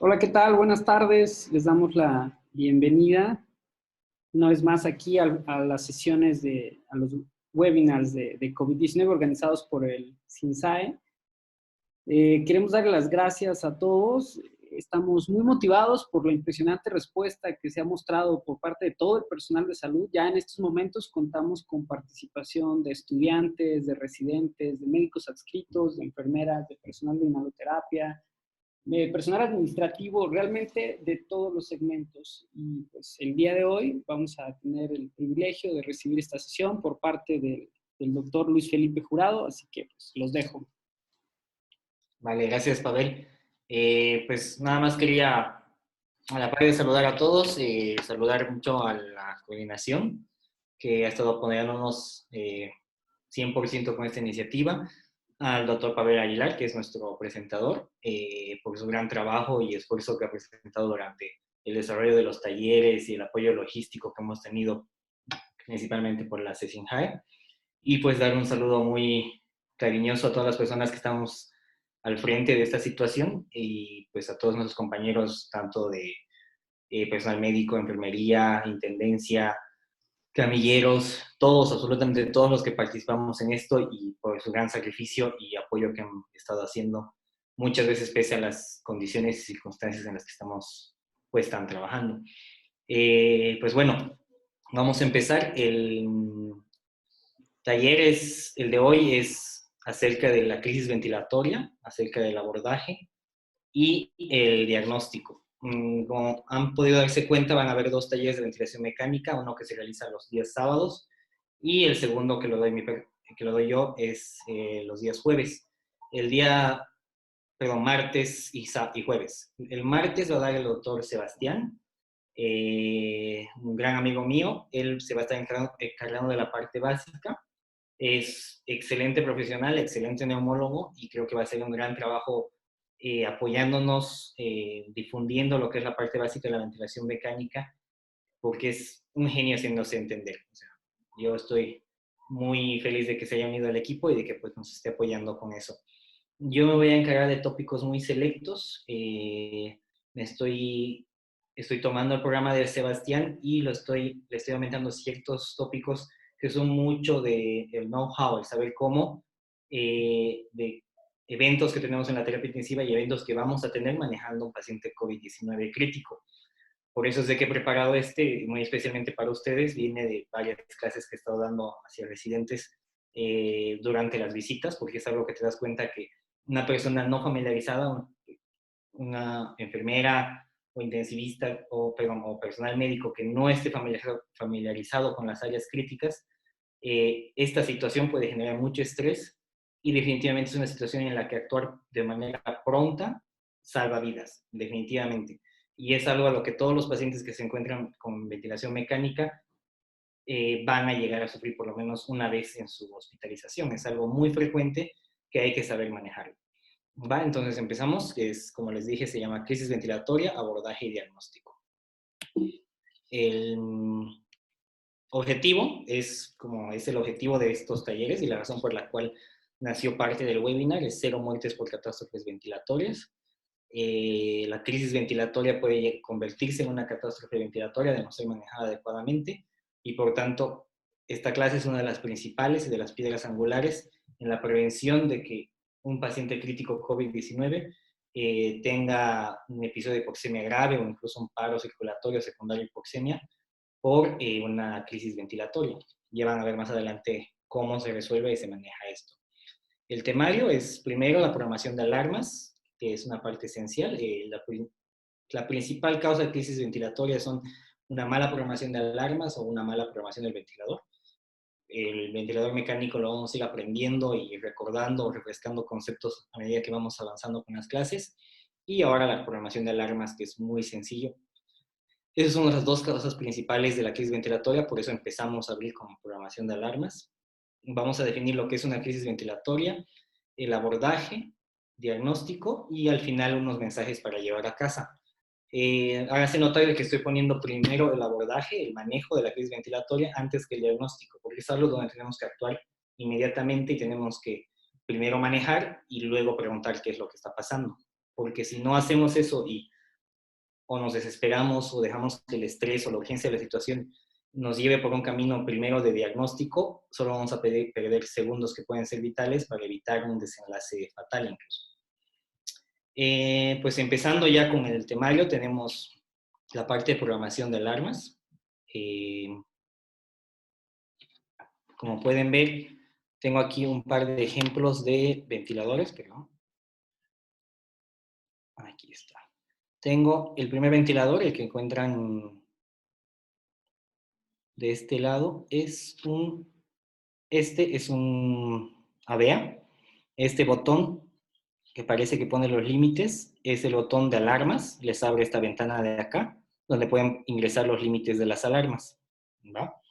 Hola, ¿qué tal? Buenas tardes. Les damos la bienvenida una vez más aquí a las sesiones a los webinars de COVID-19 organizados por el SINSAE. Queremos darle las gracias a todos. Estamos muy motivados por la impresionante respuesta que se ha mostrado por parte de todo el personal de salud. Ya en estos momentos contamos con participación de estudiantes, de residentes, de médicos adscritos, de enfermeras, de personal de inhaloterapia, de personal administrativo, realmente de todos los segmentos. Y pues el día de hoy vamos a tener el privilegio de recibir esta sesión por parte del doctor Luis Felipe Jurado, así que pues los dejo. Vale, gracias, Pavel. Pues nada más quería, a la par de saludar a todos, saludar mucho a la coordinación que ha estado apoyándonos 100% con esta iniciativa, al doctor Pavel Aguilar, que es nuestro presentador, por su gran trabajo y esfuerzo que ha presentado durante el desarrollo de los talleres y el apoyo logístico que hemos tenido, principalmente por la CECINJAE. Y pues dar un saludo muy cariñoso a todas las personas que estamos al frente de esta situación y pues a todos nuestros compañeros, tanto de personal médico, enfermería, intendencia, camilleros, todos, absolutamente todos los que participamos en esto y por su gran sacrificio y apoyo que han estado haciendo, muchas veces pese a las condiciones y circunstancias en las que estamos pues están trabajando. Pues bueno, vamos a empezar. El de hoy es acerca de la crisis ventilatoria, acerca del abordaje y el diagnóstico. Como han podido darse cuenta, van a haber dos talleres de ventilación mecánica, uno que se realiza los días sábados y el segundo que lo doy yo es los días jueves. El día, perdón, martes y jueves. El martes lo va a dar el doctor Sebastián, un gran amigo mío. Él se va a estar encargando de la parte básica. Es excelente profesional, excelente neumólogo y creo que va a ser un gran trabajo apoyándonos, difundiendo lo que es la parte básica de la ventilación mecánica, porque es un genio haciéndose entender. O sea, yo estoy muy feliz de que se haya unido al equipo y de que pues, nos esté apoyando con eso. Yo me voy a encargar de tópicos muy selectos. Estoy tomando el programa de Sebastián y le estoy aumentando ciertos tópicos que son mucho del know-how, el saber cómo, de eventos que tenemos en la terapia intensiva y eventos que vamos a tener manejando un paciente COVID-19 crítico. Por eso es de que he preparado muy especialmente para ustedes. Viene de varias clases que he estado dando hacia residentes durante las visitas, porque es algo que te das cuenta que una persona no familiarizada, una enfermera o intensivista o personal médico que no esté familiarizado con las áreas críticas, esta situación puede generar mucho estrés y definitivamente es una situación en la que actuar de manera pronta salva vidas, definitivamente. Y es algo a lo que todos los pacientes que se encuentran con ventilación mecánica van a llegar a sufrir por lo menos una vez en su hospitalización. Es algo muy frecuente que hay que saber manejar. ¿Va? Entonces empezamos, que es, como les dije, se llama crisis ventilatoria, abordaje y diagnóstico. El objetivo es, como es el objetivo de estos talleres y la razón por la cual nació parte del webinar, es cero muertes por catástrofes ventilatorias. La crisis ventilatoria puede convertirse en una catástrofe ventilatoria de no ser manejada adecuadamente y por tanto esta clase es una de las principales y de las piedras angulares en la prevención de que un paciente crítico COVID-19 tenga un episodio de hipoxemia grave o incluso un paro circulatorio secundario a hipoxemia por una crisis ventilatoria. Ya van a ver más adelante cómo se resuelve y se maneja esto. El temario es primero la programación de alarmas, que es una parte esencial. La principal causa de crisis ventilatoria son una mala programación de alarmas o una mala programación del ventilador. El ventilador mecánico lo vamos a ir aprendiendo y recordando o refrescando conceptos a medida que vamos avanzando con las clases. Y ahora la programación de alarmas, que es muy sencillo. Esas son las dos causas principales de la crisis ventilatoria, por eso empezamos a abrir con programación de alarmas. Vamos a definir lo que es una crisis ventilatoria, el abordaje, diagnóstico y al final unos mensajes para llevar a casa. Hágase notar que estoy poniendo primero el abordaje, el manejo de la crisis ventilatoria antes que el diagnóstico, porque es algo donde tenemos que actuar inmediatamente y tenemos que primero manejar y luego preguntar qué es lo que está pasando. Porque si no hacemos eso y o nos desesperamos o dejamos que el estrés o la urgencia de la situación nos lleve por un camino primero de diagnóstico, solo vamos a perder segundos que pueden ser vitales para evitar un desenlace fatal incluso. Pues empezando ya con el temario, tenemos la parte de programación de alarmas. Como pueden ver, tengo aquí un par de ejemplos de ventiladores, pero aquí está. Tengo el primer ventilador, el que encuentran de este lado, este es un AVEA. Este botón que parece que pone los límites es el botón de alarmas. Les abre esta ventana de acá, donde pueden ingresar los límites de las alarmas, ¿va?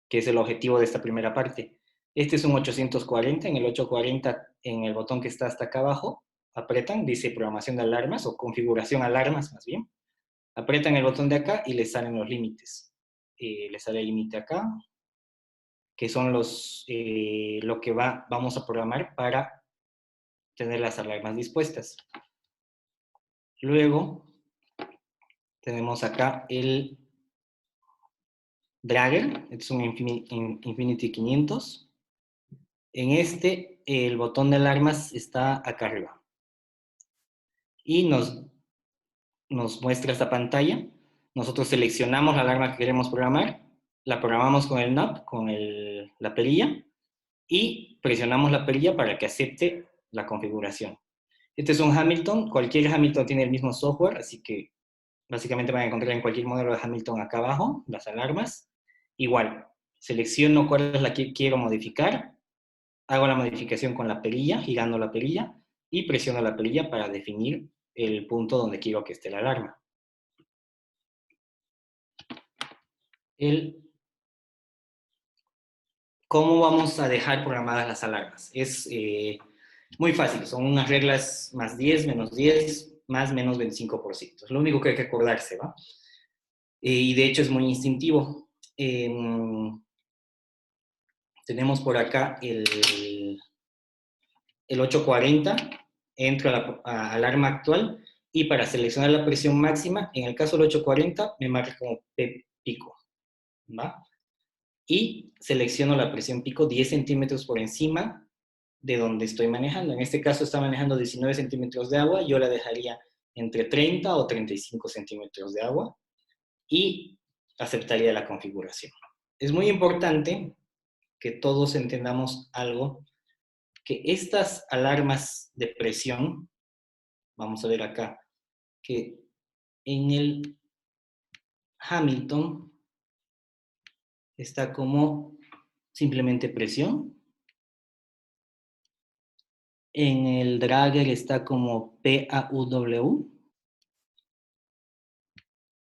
Que es el objetivo de esta primera parte. Este es un 840, en el 840, en el botón que está hasta acá abajo, apretan, dice programación de alarmas o configuración alarmas más bien. Apretan el botón de acá y les salen los límites. Les sale el límite acá, que son lo que vamos a programar para tener las alarmas dispuestas. Luego tenemos acá el Dragger, es un Infinity 500. En este, el botón de alarmas está acá arriba. Y nos muestra esta pantalla. Nosotros seleccionamos la alarma que queremos programar, la programamos con el knob, con la perilla, y presionamos la perilla para que acepte la configuración. Este es un Hamilton, cualquier Hamilton tiene el mismo software, así que básicamente van a encontrar en cualquier modelo de Hamilton acá abajo, las alarmas. Igual, selecciono cuál es la que quiero modificar, hago la modificación con la perilla, girando la perilla, y presiono la perilla para definir el punto donde quiero que esté la alarma. ¿Cómo vamos a dejar programadas las alarmas? Es muy fácil, son unas reglas más 10, menos 10, más menos 25%. Es lo único que hay que acordarse, ¿va? Y de hecho es muy instintivo. Tenemos por acá el 840, entro a la alarma actual, y para seleccionar la presión máxima, en el caso del 840, me marca como P pico, ¿va? Y selecciono la presión pico 10 centímetros por encima de donde estoy manejando. En este caso está manejando 19 centímetros de agua, yo la dejaría entre 30 o 35 centímetros de agua y aceptaría la configuración. Es muy importante que todos entendamos algo, que estas alarmas de presión, vamos a ver acá, que en el Hamilton está como simplemente presión, en el Dragger está como PAUW,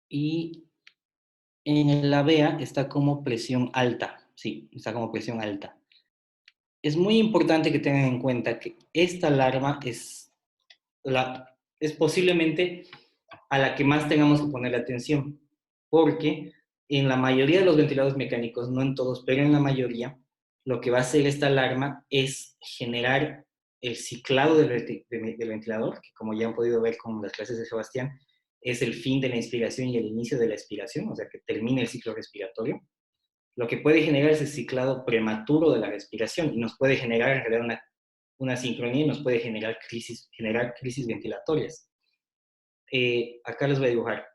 y en el AVEA está como presión alta, sí, está como presión alta. Es muy importante que tengan en cuenta que esta alarma es posiblemente a la que más tengamos que ponerle atención, porque en la mayoría de los ventiladores mecánicos, no en todos, pero en la mayoría, lo que va a hacer esta alarma es generar el ciclado del ventilador, que como ya han podido ver con las clases de Sebastián, es el fin de la inspiración y el inicio de la expiración, o sea, que termine el ciclo respiratorio. Lo que puede generar es el ciclado prematuro de la respiración y nos puede generar en realidad una sincronía y nos puede generar crisis ventilatorias. Acá les voy a dibujar.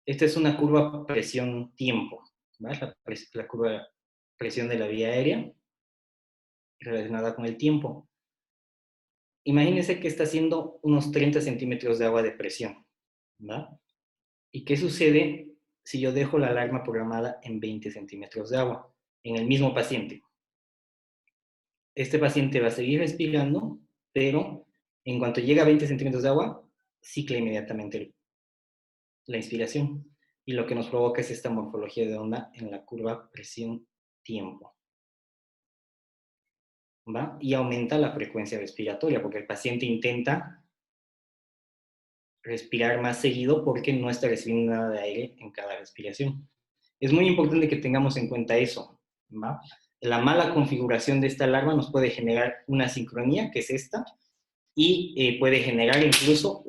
Esta es una curva presión-tiempo, ¿vale? La curva presión de la vía aérea relacionada con el tiempo. Imagínense que está haciendo unos 30 centímetros de agua de presión, ¿va? ¿Y qué sucede si yo dejo la alarma programada en 20 centímetros de agua en el mismo paciente? Este paciente va a seguir respirando, pero en cuanto llega a 20 centímetros de agua, cicla inmediatamente la inspiración. Y lo que nos provoca es esta morfología de onda en la curva presión-tiempo, ¿va? Y aumenta la frecuencia respiratoria, porque el paciente intenta respirar más seguido porque no está recibiendo nada de aire en cada respiración. Es muy importante que tengamos en cuenta eso, ¿va? La mala configuración de esta alarma nos puede generar una sincronía, que es esta, y puede generar incluso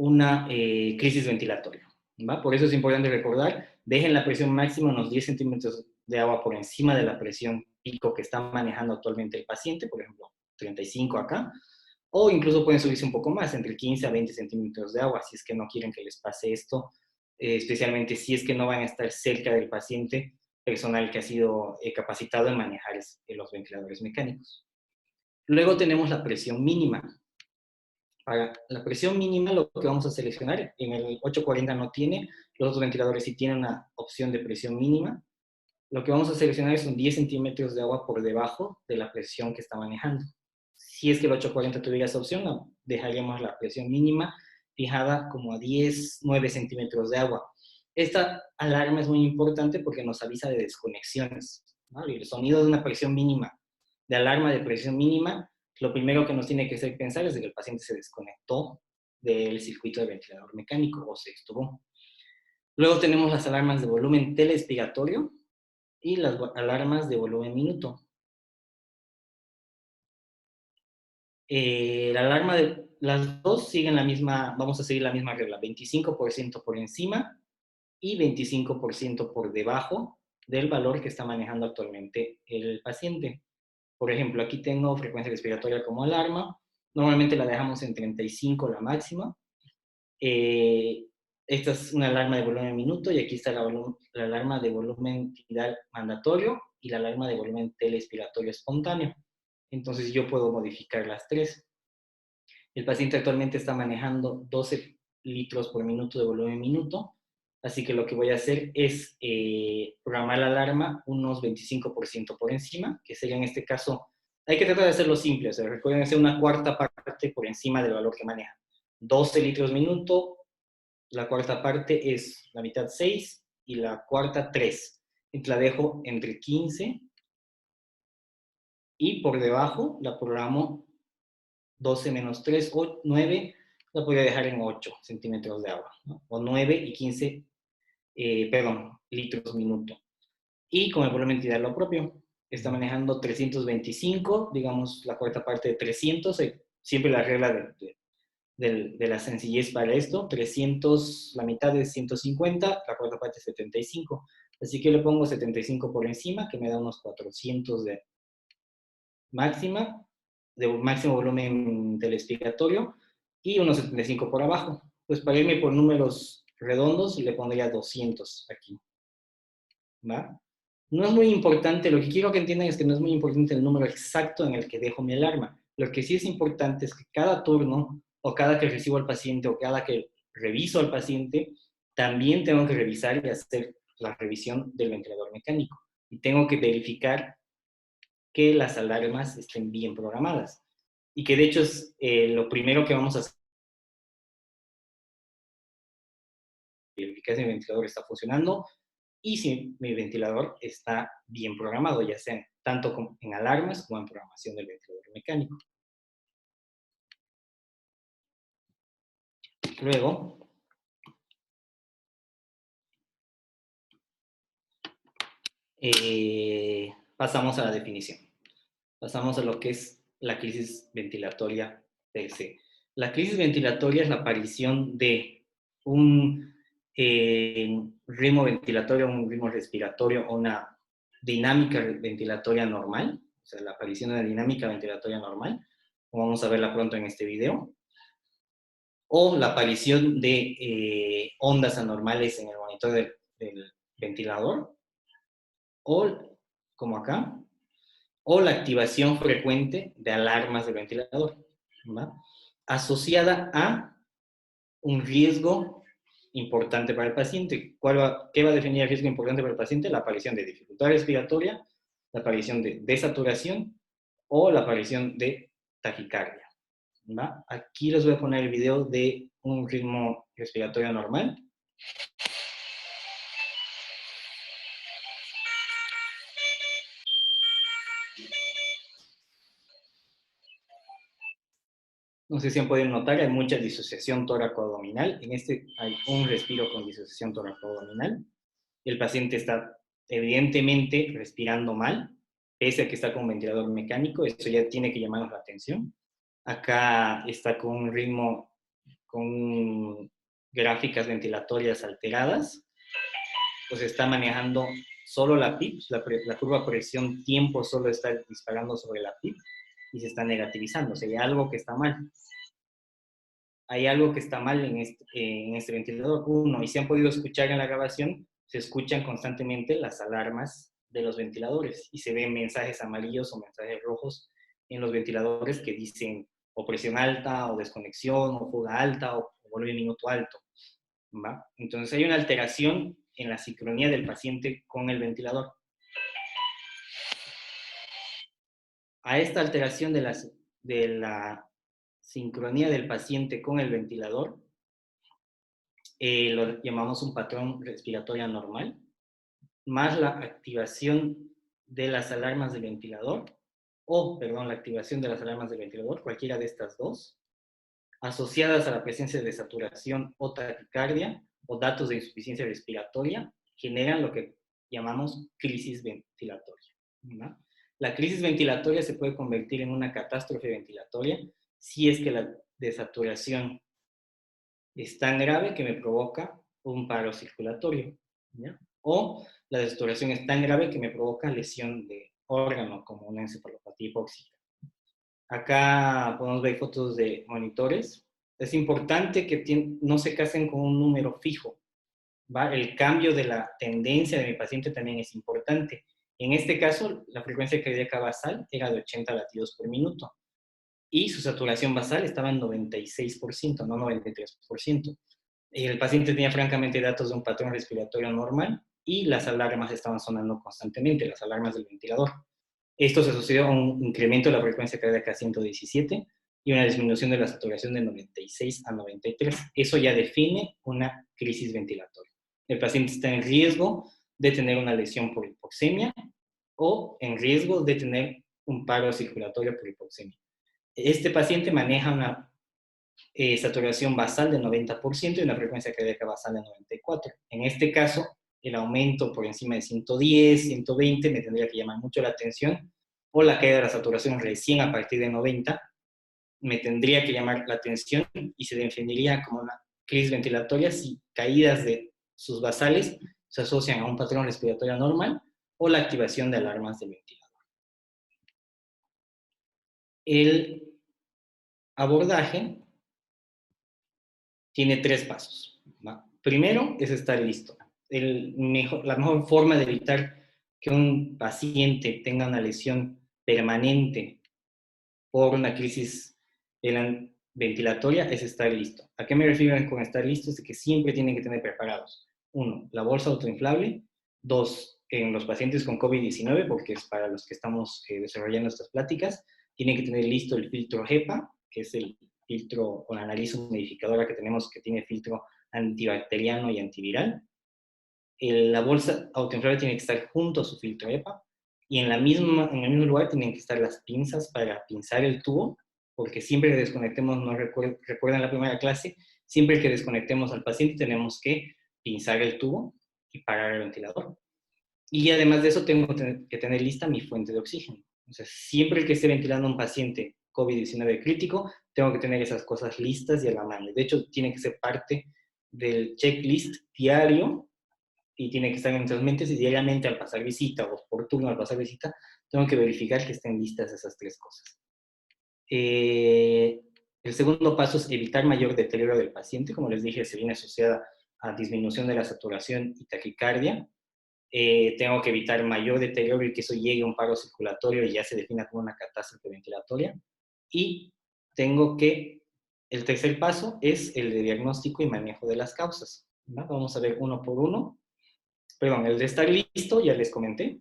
una crisis ventilatoria, ¿va? Por eso es importante recordar, dejen la presión máxima unos 10 centímetros de agua por encima de la presión pico que está manejando actualmente el paciente, por ejemplo, 35 acá, o incluso pueden subirse un poco más, entre 15 a 20 centímetros de agua, si es que no quieren que les pase esto, especialmente si es que no van a estar cerca del paciente, personal que ha sido capacitado en manejar los ventiladores mecánicos. Luego tenemos la presión mínima. Para la presión mínima, lo que vamos a seleccionar, en el 840 no tiene, los otros ventiladores sí tienen una opción de presión mínima. Lo que vamos a seleccionar son 10 centímetros de agua por debajo de la presión que está manejando. Si es que el 840 tuviera esa opción, no, dejaríamos la presión mínima fijada como a 10, 9 centímetros de agua. Esta alarma es muy importante porque nos avisa de desconexiones, ¿no? El sonido de una presión mínima, de alarma de presión mínima, lo primero que nos tiene que hacer pensar es de que el paciente se desconectó del circuito de ventilador mecánico o se estuvo. Luego tenemos las alarmas de volumen telespiratorio y las alarmas de volumen minuto. La alarma de las dos siguen la misma, vamos a seguir la misma regla, 25% por encima y 25% por debajo del valor que está manejando actualmente el paciente. Por ejemplo, aquí tengo frecuencia respiratoria como alarma, normalmente la dejamos en 35 la máxima. Esta es una alarma de volumen minuto y aquí está la alarma de volumen tidal mandatorio y la alarma de volumen telespiratorio espontáneo. Entonces yo puedo modificar las tres. El paciente actualmente está manejando 12 litros por minuto de volumen minuto, así que lo que voy a hacer es programar la alarma unos 25% por encima, que sería en este caso, hay que tratar de hacerlo simple, o sea, recuerden hacer una cuarta parte por encima del valor que maneja. 12 litros minuto, la cuarta parte es la mitad 6 y la cuarta 3. Entonces la dejo entre 15 y por debajo la programo 12 menos 3, 9, la podría dejar en 8 centímetros de agua, ¿no? O 9 y 15, litros minuto. Y con el volumen tidal lo propio, está manejando 325, digamos la cuarta parte de 300, siempre la regla de la sencillez para esto, 300, la mitad de 150, la cuarta parte es 75. Así que le pongo 75 por encima, que me da unos 400 de máxima, de máximo volumen telespiratorio, y unos 75 por abajo. Pues para irme por números redondos, le pondría 200 aquí. ¿Va? No es muy importante, lo que quiero que entiendan es que no es muy importante el número exacto en el que dejo mi alarma. Lo que sí es importante es que cada turno, o cada que recibo al paciente, o cada que reviso al paciente, también tengo que revisar y hacer la revisión del ventilador mecánico. Y tengo que verificar que las alarmas estén bien programadas. Y que de hecho es lo primero que vamos a hacer. Verificar si mi ventilador está funcionando y si mi ventilador está bien programado, ya sea tanto en alarmas como en programación del ventilador mecánico. Luego, pasamos a la definición. Pasamos a lo que es la crisis ventilatoria per se. La crisis ventilatoria es la aparición de un ritmo ventilatorio, un ritmo respiratorio o una dinámica ventilatoria normal, o sea, la aparición de una dinámica ventilatoria normal, como vamos a verla pronto en este video, o la aparición de ondas anormales en el monitor del ventilador, o, como acá, o la activación frecuente de alarmas del ventilador, ¿va? Asociada a un riesgo importante para el paciente. ¿Qué va a definir el riesgo importante para el paciente? La aparición de dificultad respiratoria, la aparición de desaturación o la aparición de taquicardia, ¿va? Aquí les voy a poner el video de un ritmo respiratorio normal. No sé si han podido notar, hay mucha disociación tóraco-abdominal. En este hay un respiro con disociación tóraco-abdominal. El paciente está evidentemente respirando mal, pese a que está con ventilador mecánico. Eso ya tiene que llamarnos la atención. Acá está con un ritmo con gráficas ventilatorias alteradas, pues está manejando solo la PIP, la curva presión tiempo solo está disparando sobre la PIP y se está negativizando. O sea, hay algo que está mal. Hay algo que está mal en este ventilador. Uno, y se han podido escuchar en la grabación, se escuchan constantemente las alarmas de los ventiladores y se ven mensajes amarillos o mensajes rojos en los ventiladores que dicen o presión alta, o desconexión, o fuga alta, o volumen minuto alto. ¿Va? Entonces hay una alteración en la sincronía del paciente con el ventilador. A esta alteración de la sincronía del paciente con el ventilador, lo llamamos un patrón respiratorio anormal, más la activación de las alarmas del ventilador, la activación de las alarmas del ventilador, cualquiera de estas dos, asociadas a la presencia de saturación o taquicardia o datos de insuficiencia respiratoria, generan lo que llamamos crisis ventilatoria, ¿no? La crisis ventilatoria se puede convertir en una catástrofe ventilatoria si es que la desaturación es tan grave que me provoca un paro circulatorio, ¿ya? O la desaturación es tan grave que me provoca lesión de órgano, como una encefalopatía hipóxica. Acá podemos ver fotos de monitores. Es importante que no se casen con un número fijo, ¿va? El cambio de la tendencia de mi paciente también es importante. En este caso, la frecuencia cardíaca basal era de 80 latidos por minuto y su saturación basal estaba en 96%, no 93%. El paciente tenía francamente datos de un patrón respiratorio normal y las alarmas estaban sonando constantemente, las alarmas del ventilador. Esto se asoció a un incremento de la frecuencia cardíaca a 117 y una disminución de la saturación de 96 a 93. Eso ya define una crisis ventilatoria. El paciente está en riesgo de tener una lesión por hipoxemia o en riesgo de tener un paro circulatorio por hipoxemia. Este paciente maneja una saturación basal de 90% y una frecuencia cardíaca basal de 94. En este caso, el aumento por encima de 110, 120 me tendría que llamar mucho la atención, o la caída de la saturación recién a partir de 90 me tendría que llamar la atención y se definiría como una crisis ventilatoria si caídas de sus basales se asocian a un patrón respiratorio normal o la activación de alarmas del ventilador. El abordaje tiene 3 pasos, ¿va? Primero es estar listo. La mejor forma de evitar que un paciente tenga una lesión permanente por una crisis ventilatoria es estar listo. ¿A qué me refiero con estar listo? Es de que siempre tienen que tener preparados. 1, la bolsa autoinflable. 2, en los pacientes con COVID-19, porque es para los que estamos desarrollando estas pláticas, tienen que tener listo el filtro HEPA, que es el filtro con la nariz humidificadora que tenemos, que tiene filtro antibacteriano y antiviral. La bolsa autoinflable tiene que estar junto a su filtro HEPA y en el mismo lugar tienen que estar las pinzas para pinzar el tubo, porque siempre que desconectemos, no recuerdan la primera clase, siempre que desconectemos al paciente tenemos que pinzar el tubo y parar el ventilador. Y además de eso tengo que tener lista mi fuente de oxígeno. O sea, siempre que esté ventilando a un paciente COVID-19 crítico, tengo que tener esas cosas listas y a la mano. De hecho, tiene que ser parte del checklist diario y tiene que estar en nuestras mentes y diariamente al pasar visita o por turno al pasar visita, tengo que verificar que estén listas esas 3 cosas. El segundo paso es evitar mayor deterioro del paciente. Como les dije, se viene asociada a disminución de la saturación y taquicardia. Tengo que evitar mayor deterioro y que eso llegue a un paro circulatorio y ya se defina como una catástrofe ventilatoria. Y el tercer paso es el de diagnóstico y manejo de las causas, ¿no? Vamos a ver uno por uno. Perdón, el de estar listo, ya les comenté,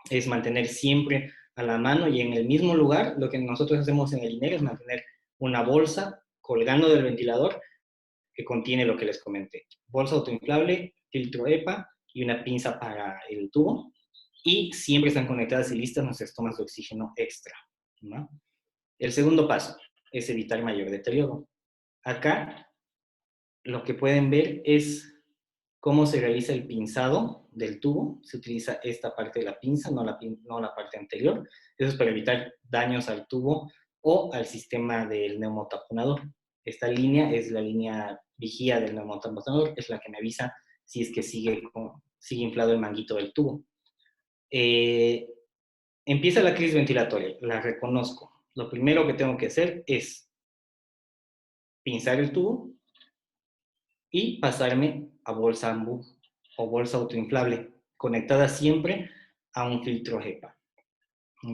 es mantener siempre a la mano y en el mismo lugar. Lo que nosotros hacemos en el INER es mantener una bolsa colgando del ventilador que contiene lo que les comenté. Bolsa autoinflable, filtro EPA y una pinza para el tubo. Y siempre están conectadas y listas nuestras tomas de oxígeno extra, ¿no? El segundo paso es evitar mayor deterioro. Acá lo que pueden ver es cómo se realiza el pinzado del tubo. Se utiliza esta parte de la pinza, no la parte anterior. Eso es para evitar daños al tubo o al sistema del neumotaponador. Esta línea es la línea vigía del neumotransbordador, es la que me avisa si es que sigue inflado el manguito del tubo. Empieza la crisis ventilatoria, la reconozco. Lo primero que tengo que hacer es pinzar el tubo y pasarme a bolsa AMBU o bolsa autoinflable, conectada siempre a un filtro HEPA.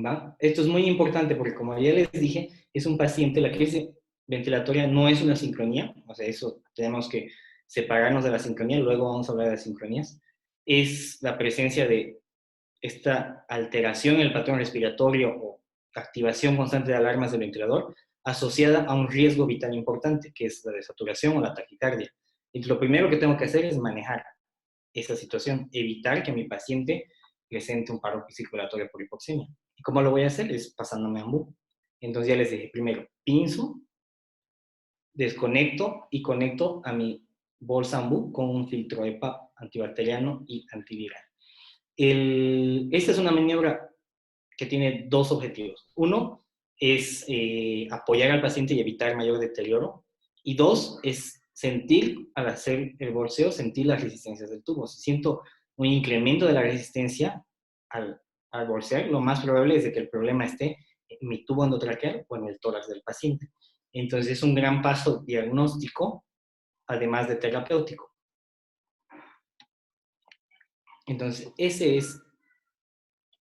¿Va? Esto es muy importante porque, como ya les dije, es un paciente, la crisis ventilatoria no es una sincronía, o sea, eso tenemos que separarnos de la sincronía, luego vamos a hablar de las sincronías, es la presencia de esta alteración en el patrón respiratorio o activación constante de alarmas del ventilador asociada a un riesgo vital importante, que es la desaturación o la taquicardia. Y lo primero que tengo que hacer es manejar esa situación, evitar que mi paciente presente un paro circulatorio por hipoxemia. ¿Y cómo lo voy a hacer? Es pasándome a AMBU. Entonces ya les dije, primero, pinzo, desconecto y conecto a mi bolsa AMBU con un filtro EPA antibacteriano y antiviral. Esta es una maniobra que tiene dos objetivos. Uno es apoyar al paciente y evitar mayor deterioro. Y dos es sentir, al hacer el bolseo, sentir las resistencias del tubo. Si siento un incremento de la resistencia al bolsear, lo más probable es de que el problema esté en mi tubo endotraqueal o en el tórax del paciente. Entonces es un gran paso diagnóstico, además de terapéutico. Entonces ese es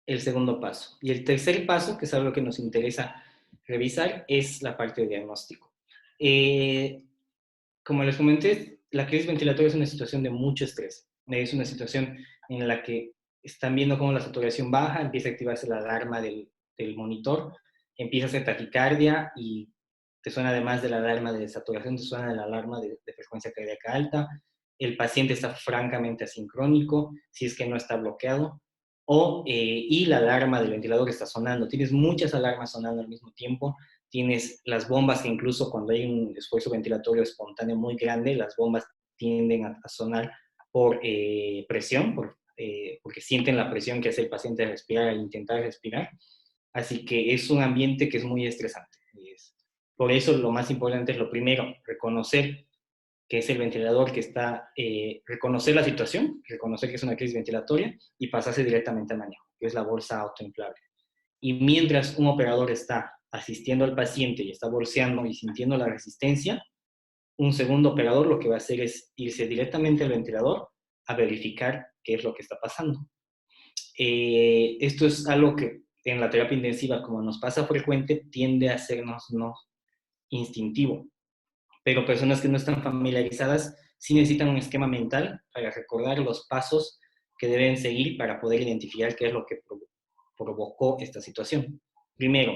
el segundo paso. Y el tercer paso, que es algo que nos interesa revisar, es la parte de diagnóstico. Como les comenté, la crisis ventilatoria es una situación de mucho estrés. Es una situación en la que están viendo cómo la saturación baja, empieza a activarse la alarma del monitor, empieza a hacer taquicardia y te suena, además de la alarma de saturación, te suena la alarma de frecuencia cardíaca alta. El paciente está francamente asincrónico, si es que no está bloqueado, y la alarma del ventilador está sonando. Tienes muchas alarmas sonando al mismo tiempo. Tienes las bombas que, incluso cuando hay un esfuerzo ventilatorio espontáneo muy grande, las bombas tienden a sonar por presión, porque sienten la presión que hace el paciente al respirar, al intentar respirar. Así que es un ambiente que es muy estresante. Por eso lo más importante es, lo primero, reconocer que es el ventilador que está, reconocer la situación, reconocer que es una crisis ventilatoria y pasarse directamente al manejo, que es la bolsa autoinflable. Y mientras un operador está asistiendo al paciente y está bolseando y sintiendo la resistencia, un segundo operador lo que va a hacer es irse directamente al ventilador a verificar qué es lo que está pasando. Esto es algo que en la terapia intensiva, como nos pasa frecuente, tiende a hacernos no instintivo. Pero personas que no están familiarizadas sí necesitan un esquema mental para recordar los pasos que deben seguir para poder identificar qué es lo que provocó esta situación. Primero,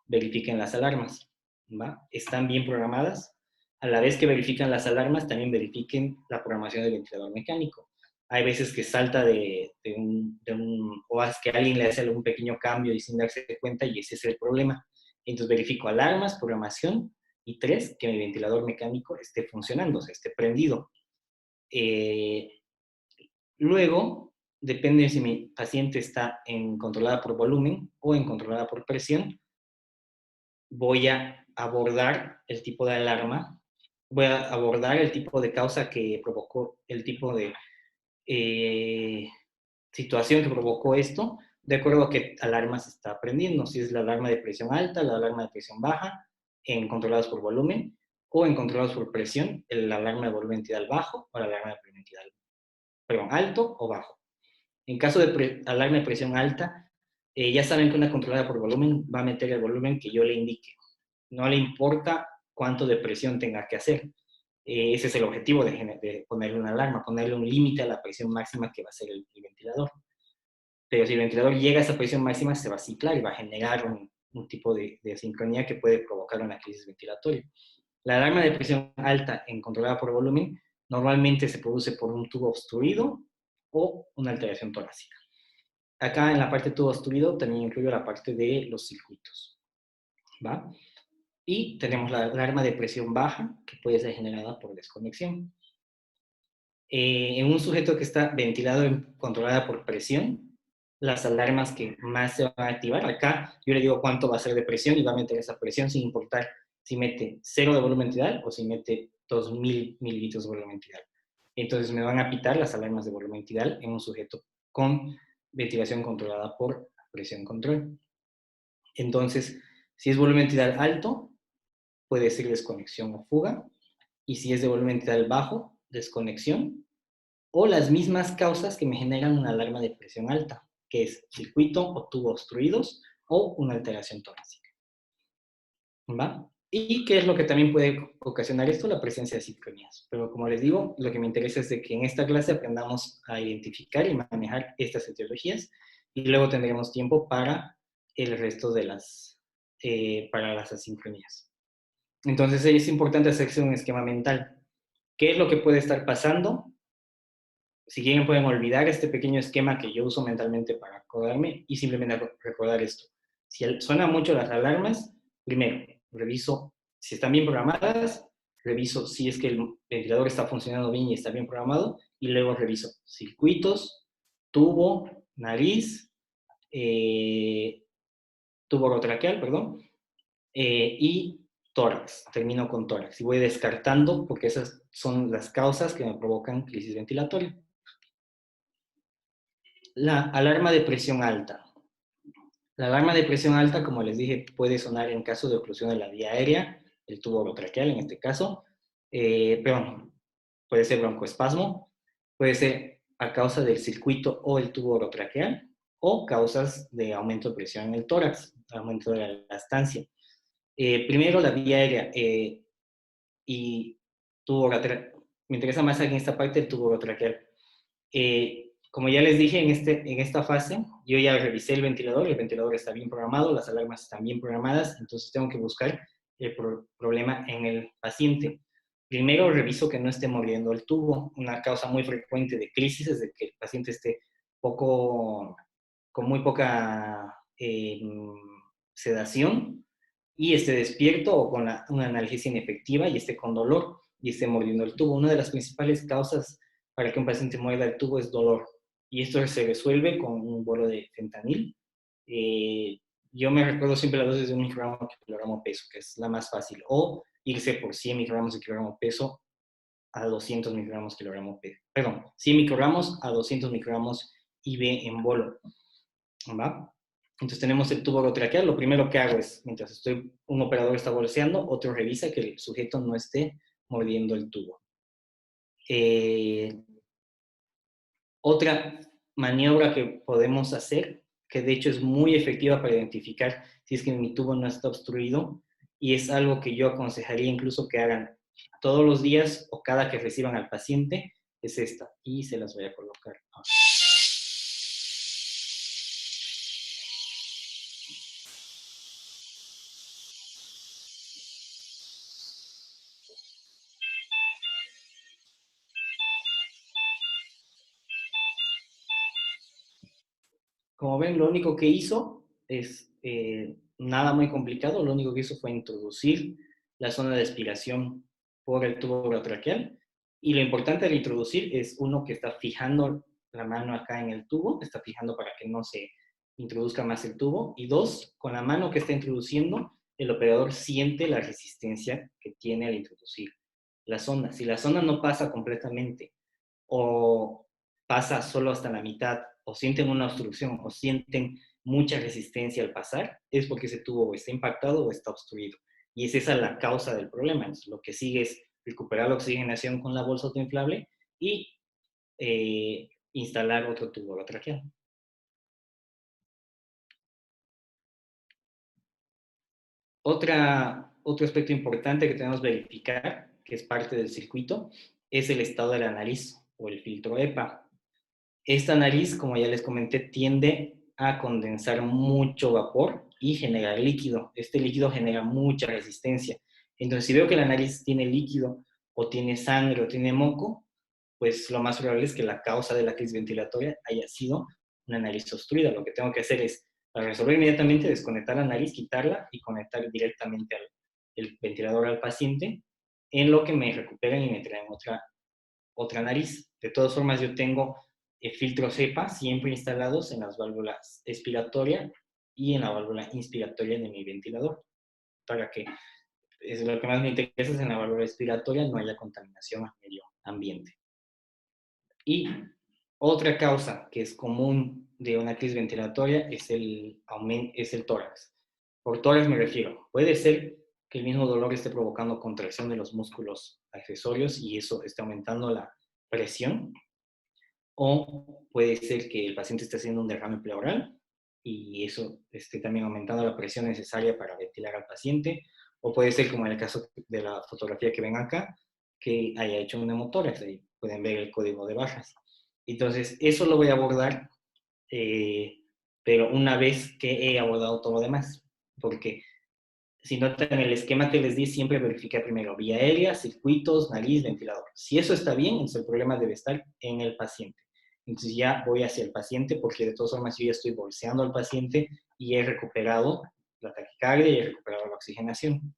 verifiquen las alarmas, ¿va? ¿Están bien programadas? A la vez que verifican las alarmas, también verifiquen la programación del ventilador mecánico. Hay veces que salta o es que alguien le hace algún pequeño cambio y sin darse cuenta, y ese es el problema. Entonces verifico alarmas, programación, y 3, que mi ventilador mecánico esté funcionando, o sea, esté prendido. Luego, depende de si mi paciente está controlada por volumen o controlada por presión, voy a abordar el tipo de alarma, voy a abordar el tipo de causa que provocó, el tipo de situación que provocó esto, de acuerdo a qué alarma se está prendiendo, si es la alarma de presión alta, la alarma de presión baja, controladas por volumen, o controlados por presión, la alarma de volumen tidal bajo o la alarma de volumen tidal, alto o bajo. En caso de alarma de presión alta, ya saben que una controlada por volumen va a meter el volumen que yo le indique. No le importa cuánto de presión tenga que hacer. Ese es el objetivo de ponerle una alarma, ponerle un límite a la presión máxima que va a ser el ventilador. Pero si el ventilador llega a esa presión máxima, se va a ciclar y va a generar un tipo de asincronía que puede provocar una crisis ventilatoria. La alarma de presión alta controlada por volumen normalmente se produce por un tubo obstruido o una alteración torácica. Acá en la parte de tubo obstruido también incluyo la parte de los circuitos, ¿va? Y tenemos la alarma de presión baja, que puede ser generada por desconexión. En un sujeto que está ventilado y controlada por presión, las alarmas que más se van a activar, acá yo le digo cuánto va a ser de presión y va a meter esa presión sin importar si mete 0 de volumen tidal o si mete 2000 mililitros de volumen tidal. Entonces me van a pitar las alarmas de volumen tidal en un sujeto con ventilación controlada por presión control. Entonces, si es volumen tidal alto, puede ser desconexión o fuga, y si es de volumen tidal bajo, desconexión, o las mismas causas que me generan una alarma de presión alta, que es circuito o tubo obstruidos o una alteración torácica. ¿Va? ¿Y qué es lo que también puede ocasionar esto? La presencia de sincronías. Pero como les digo, lo que me interesa es de que en esta clase aprendamos a identificar y manejar estas etiologías, y luego tendremos tiempo para el resto de para las asincronías. Entonces es importante hacerse un esquema mental. ¿Qué es lo que puede estar pasando? Si quieren pueden olvidar este pequeño esquema que yo uso mentalmente para acordarme y simplemente recordar esto. Si suenan mucho las alarmas, primero reviso si están bien programadas, reviso si es que el ventilador está funcionando bien y está bien programado, y luego reviso circuitos, tubo, nariz, tubo orotraqueal, perdón, y tórax. Termino con tórax y voy descartando porque esas son las causas que me provocan crisis ventilatoria. La alarma de presión alta. La alarma de presión alta, como les dije, puede sonar en caso de oclusión de la vía aérea, el tubo orotraqueal en este caso, perdón, puede ser broncoespasmo, puede ser a causa del circuito o el tubo orotraqueal, o causas de aumento de presión en el tórax, aumento de la elastancia. Primero, la vía aérea y tubo orotraqueal. Me interesa más en esta parte el tubo orotraqueal. Como ya les dije, en esta fase, yo ya revisé el ventilador está bien programado, las alarmas están bien programadas, entonces tengo que buscar el problema en el paciente. Primero reviso que no esté moviendo el tubo. Una causa muy frecuente de crisis es de que el paciente esté con muy poca sedación y esté despierto o con una analgesia inefectiva y esté con dolor y esté mordiendo el tubo. Una de las principales causas para que un paciente muerda el tubo es dolor. Y esto se resuelve con un bolo de fentanil. Yo me recuerdo siempre la dosis de 1 microgramo por kilogramo peso, que es la más fácil. O irse por 100 microgramos de kilogramo peso a 200 microgramos kilogramo peso. Perdón, 100 microgramos a 200 microgramos IV en bolo. ¿Va? Entonces tenemos el tubo orotraqueal. Lo primero que hago es, mientras un operador está bolseando, otro revisa que el sujeto no esté mordiendo el tubo. Otra maniobra que podemos hacer, que de hecho es muy efectiva para identificar si es que mi tubo no está obstruido, y es algo que yo aconsejaría incluso que hagan todos los días o cada que reciban al paciente, es esta. Y se las voy a colocar. Como ven, lo único que hizo es nada muy complicado. Lo único que hizo fue introducir la zona de aspiración por el tubo orotraqueal. Y lo importante de introducir es, uno, que está fijando la mano acá en el tubo, está fijando para que no se introduzca más el tubo. Y dos, con la mano que está introduciendo, el operador siente la resistencia que tiene al introducir la sonda. Si la sonda no pasa completamente o pasa solo hasta la mitad, o sienten una obstrucción, o sienten mucha resistencia al pasar, es porque ese tubo está impactado o está obstruido. Y es esa la causa del problema. Entonces, lo que sigue es recuperar la oxigenación con la bolsa autoinflable y instalar otro tubo orotraqueal. Otro aspecto importante que tenemos que verificar, que es parte del circuito, es el estado de la nariz o el filtro EPA. Esta nariz, como ya les comenté, tiende a condensar mucho vapor y generar líquido. Este líquido genera mucha resistencia. Entonces, si veo que la nariz tiene líquido o tiene sangre o tiene moco, pues lo más probable es que la causa de la crisis ventilatoria haya sido una nariz obstruida. Lo que tengo que hacer es, para resolver inmediatamente, desconectar la nariz, quitarla y conectar directamente el ventilador al paciente, en lo que me recuperan y me traen otra nariz. De todas formas, yo tengo filtros EPA siempre instalados en las válvulas expiratoria y en la válvula inspiratoria de mi ventilador, para que es lo que más me interesa es en la válvula respiratoria no haya contaminación al medio ambiente. Y otra causa que es común de una crisis ventilatoria es el tórax. Por tórax me refiero, puede ser que el mismo dolor esté provocando contracción de los músculos accesorios y eso esté aumentando la presión, o puede ser que el paciente esté haciendo un derrame pleural y eso esté también aumentando la presión necesaria para ventilar al paciente, o puede ser como en el caso de la fotografía que ven acá, que haya hecho un neumotórax, ahí pueden ver el código de barras. Entonces, eso lo voy a abordar, pero una vez que he abordado todo lo demás, porque si notan el esquema que les di, siempre verifiqué primero vía aérea, circuitos, nariz, ventilador. Si eso está bien, entonces el problema debe estar en el paciente. Entonces ya voy hacia el paciente porque de todas formas yo ya estoy bolseando al paciente y he recuperado la taquicardia y he recuperado la oxigenación.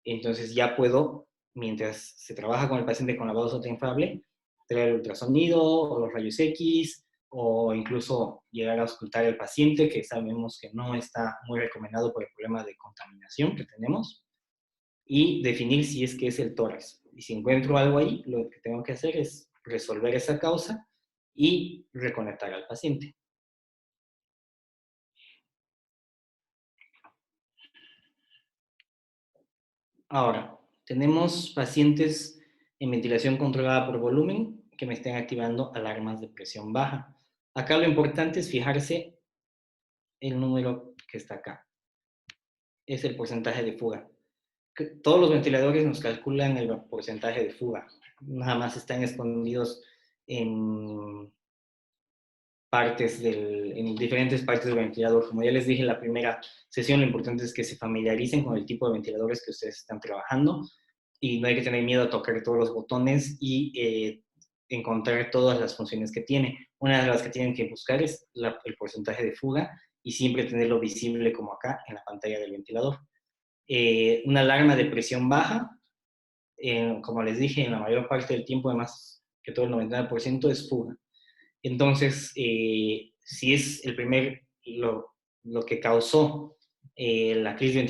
Entonces ya puedo, mientras se trabaja con el paciente con la bolsa inflable, traer el ultrasonido o los rayos X o incluso llegar a auscultar al paciente, que sabemos que no está muy recomendado por el problema de contaminación que tenemos, y definir si es que es el tórax. Y si encuentro algo ahí, lo que tengo que hacer es resolver esa causa y reconectar al paciente. Ahora, tenemos pacientes en ventilación controlada por volumen que me estén activando alarmas de presión baja. Acá lo importante es fijarse el número que está acá. Es el porcentaje de fuga. Todos los ventiladores nos calculan el porcentaje de fuga. Nada más están escondidos en en diferentes partes del ventilador. Como ya les dije en la primera sesión, lo importante es que se familiaricen con el tipo de ventiladores que ustedes están trabajando y no hay que tener miedo a tocar todos los botones y encontrar todas las funciones que tiene. Una de las que tienen que buscar es el porcentaje de fuga y siempre tenerlo visible como acá en la pantalla del ventilador. Una alarma de presión baja, como les dije, en la mayor parte del tiempo, además que todo el 99% es fuga. Entonces, si es lo que causó la crisis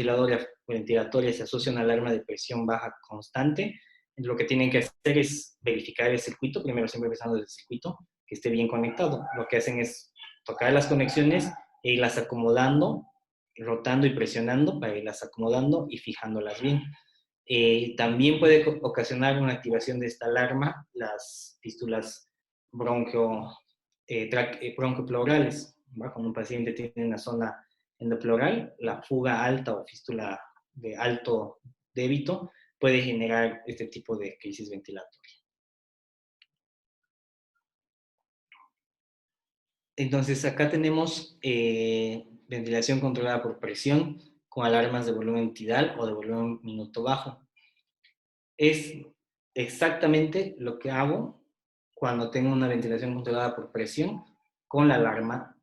ventilatoria se asocia a una alarma de presión baja constante, lo que tienen que hacer es verificar el circuito, primero siempre empezando desde el circuito, que esté bien conectado. Lo que hacen es tocar las conexiones e irlas acomodando, rotando y presionando para irlas acomodando y fijándolas bien. También puede ocasionar una activación de esta alarma las fístulas bronquiopleurales. Cuando un paciente tiene una zona endopleural, la fuga alta o fístula de alto débito puede generar este tipo de crisis ventilatoria. Entonces, acá tenemos ventilación controlada por presión con alarmas de volumen tidal o de volumen minuto bajo. Es exactamente lo que hago cuando tengo una ventilación controlada por presión con la alarma,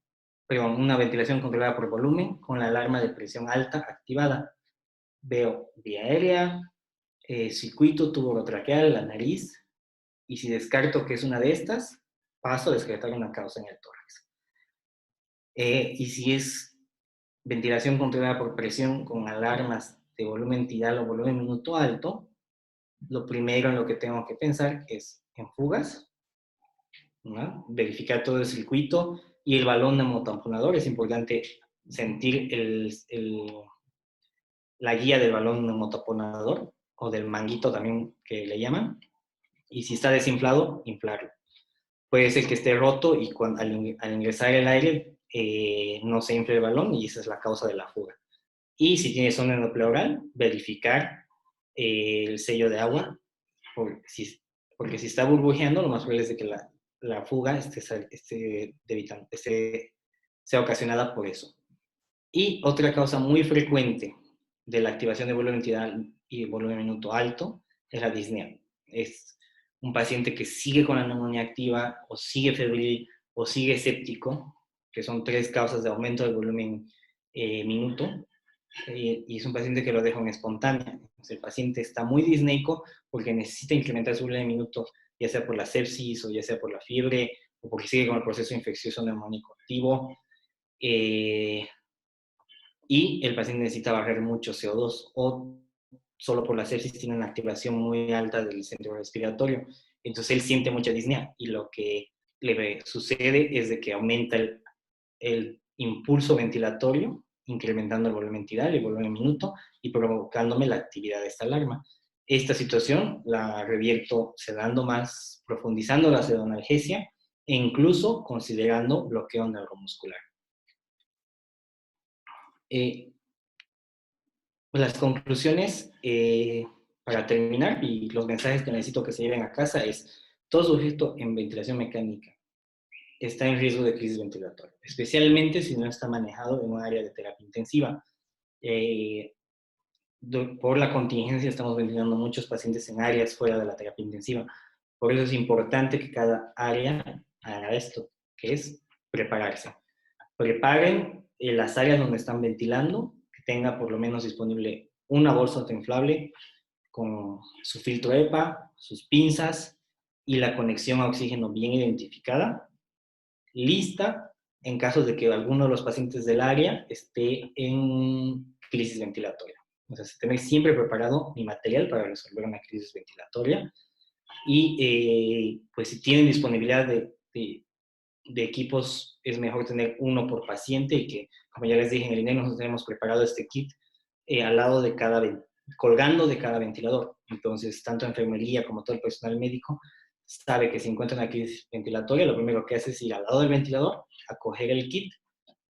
perdón, una ventilación controlada por volumen con la alarma de presión alta activada. Veo vía aérea, circuito tubo-traqueal, la nariz, y si descarto que es una de estas, paso a descartar una causa en el tórax. Y si es ventilación controlada por presión con alarmas de volumen tidal o volumen minuto alto, lo primero en lo que tengo que pensar es en fugas, ¿no? Verificar todo el circuito y el balón neumotamponador. Es importante sentir la guía del balón neumotamponador o del manguito también que le llaman. Y si está desinflado, inflarlo. Puede ser que esté roto y al ingresar el aire no se infle el balón y esa es la causa de la fuga. Y si tiene zona endopleural, verificar el sello de agua, porque si está burbujeando, lo más probable es de que la fuga sea ocasionada por eso. Y otra causa muy frecuente de la activación de volumen tidal y volumen minuto alto es la disnea. Es un paciente que sigue con la neumonía activa o sigue febril o sigue séptico, que son tres causas de aumento del volumen minuto, y es un paciente que lo deja en espontánea. Entonces, el paciente está muy disneico porque necesita incrementar su volumen minuto, ya sea por la sepsis o ya sea por la fiebre o porque sigue con el proceso infeccioso neumónico activo. Y el paciente necesita barrer mucho CO2 o solo por la sepsis tiene una activación muy alta del centro respiratorio. Entonces él siente mucha disnea y lo que le sucede es de que aumenta el impulso ventilatorio, incrementando el volumen tidal, el volumen minuto y provocándome la actividad de esta alarma. Esta situación la revierto sedando más, profundizando la sedonalgesia e incluso considerando bloqueo neuromuscular. Las conclusiones, para terminar, y los mensajes que necesito que se lleven a casa es: todo sujeto en ventilación mecánica está en riesgo de crisis ventilatoria, especialmente si no está manejado en un área de terapia intensiva. Por la contingencia estamos ventilando muchos pacientes en áreas fuera de la terapia intensiva. Por eso es importante que cada área haga esto, que es prepararse. Preparen las áreas donde están ventilando, que tenga por lo menos disponible una bolsa autoinflable con su filtro EPA, sus pinzas y la conexión a oxígeno bien identificada, lista en caso de que alguno de los pacientes del área esté en crisis ventilatoria. O sea, tener siempre preparado mi material para resolver una crisis ventilatoria. Y pues si tienen disponibilidad de equipos, es mejor tener uno por paciente y que, como ya les dije, en el INER nosotros tenemos preparado este kit al lado de colgando de cada ventilador. Entonces, tanto enfermería como todo el personal médico sabe que si encuentra una crisis ventilatoria, lo primero que hace es ir al lado del ventilador, a coger el kit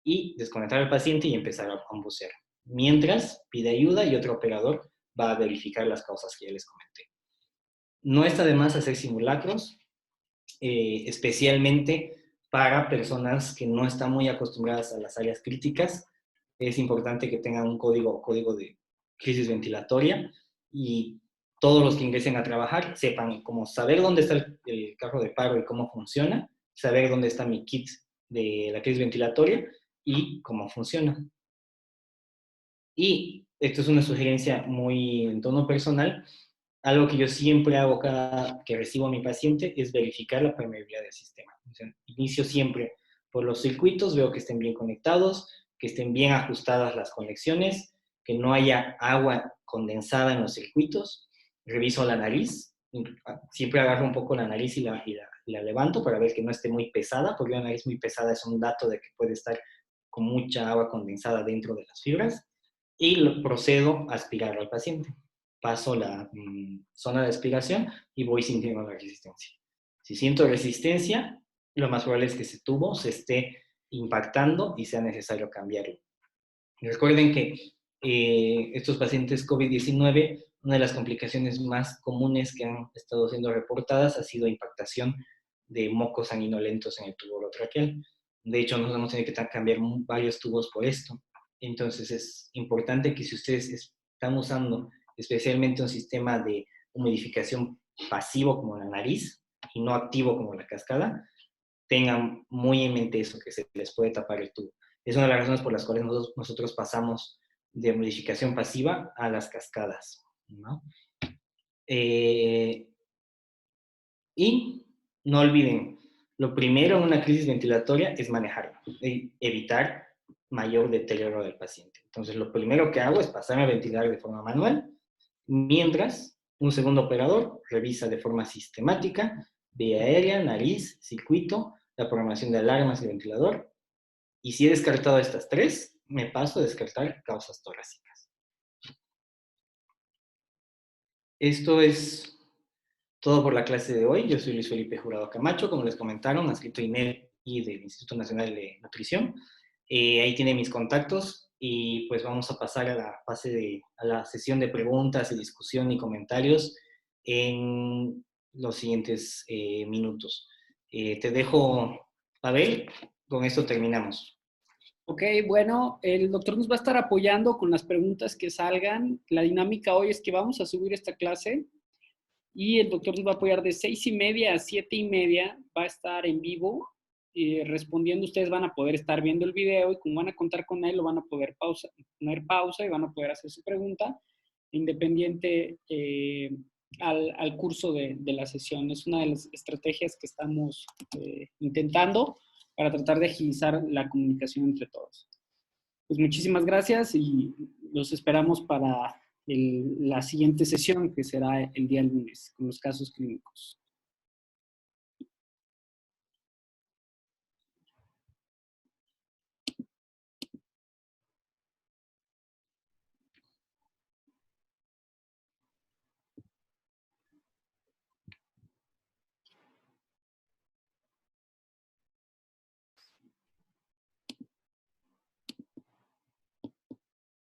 y desconectar al paciente y empezar a bucear. Mientras pide ayuda y otro operador va a verificar las causas que ya les comenté. No está de más hacer simulacros, especialmente para personas que no están muy acostumbradas a las áreas críticas. Es importante que tengan un código de crisis ventilatoria y todos los que ingresen a trabajar sepan cómo saber dónde está el carro de paro y cómo funciona, saber dónde está mi kit de la crisis ventilatoria y cómo funciona. Y esto es una sugerencia muy en tono personal. Algo que yo siempre hago cada que recibo a mi paciente es verificar la permeabilidad del sistema. O sea, inicio siempre por los circuitos, veo que estén bien conectados, que estén bien ajustadas las conexiones, que no haya agua condensada en los circuitos. Reviso la nariz, siempre agarro un poco la nariz y la levanto para ver que no esté muy pesada, porque una nariz muy pesada es un dato de que puede estar con mucha agua condensada dentro de las fibras. Y procedo a aspirar al paciente. Paso la zona de aspiración y voy sintiendo la resistencia. Si siento resistencia, lo más probable es que ese tubo se esté impactando y sea necesario cambiarlo. Y recuerden que estos pacientes COVID-19, una de las complicaciones más comunes que han estado siendo reportadas ha sido impactación de mocos sanguinolentos en el tubo orotraqueal. De hecho, nos hemos tenido que cambiar varios tubos por esto. Entonces es importante que si ustedes están usando especialmente un sistema de humidificación pasivo como la nariz y no activo como la cascada, tengan muy en mente eso, que se les puede tapar el tubo. Es una de las razones por las cuales nosotros pasamos de humidificación pasiva a las cascadas, ¿no? Y no olviden, lo primero en una crisis ventilatoria es manejarla, evitar mayor deterioro del paciente. Entonces, lo primero que hago es pasarme a ventilar de forma manual, mientras un segundo operador revisa de forma sistemática vía aérea, nariz, circuito, la programación de alarmas y ventilador. Y si he descartado estas tres, me paso a descartar causas torácicas. Esto es todo por la clase de hoy. Yo soy Luis Felipe Jurado Camacho, como les comentaron, adscrito INED y del Instituto Nacional de Nutrición. Ahí tienen mis contactos y pues vamos a pasar a la a la sesión de preguntas y discusión y comentarios en los siguientes minutos. Te dejo, Pavel, con esto terminamos. Ok, bueno, el doctor nos va a estar apoyando con las preguntas que salgan. La dinámica hoy es que vamos a subir esta clase y el doctor nos va a apoyar de 6:30 a 7:30. Va a estar en vivo respondiendo. Ustedes van a poder estar viendo el video y como van a contar con él, lo van a poder poner pausa y van a poder hacer su pregunta independiente al curso de la sesión. Es una de las estrategias que estamos intentando para tratar de agilizar la comunicación entre todos. Pues muchísimas gracias y los esperamos para la siguiente sesión, que será el día lunes, con los casos clínicos.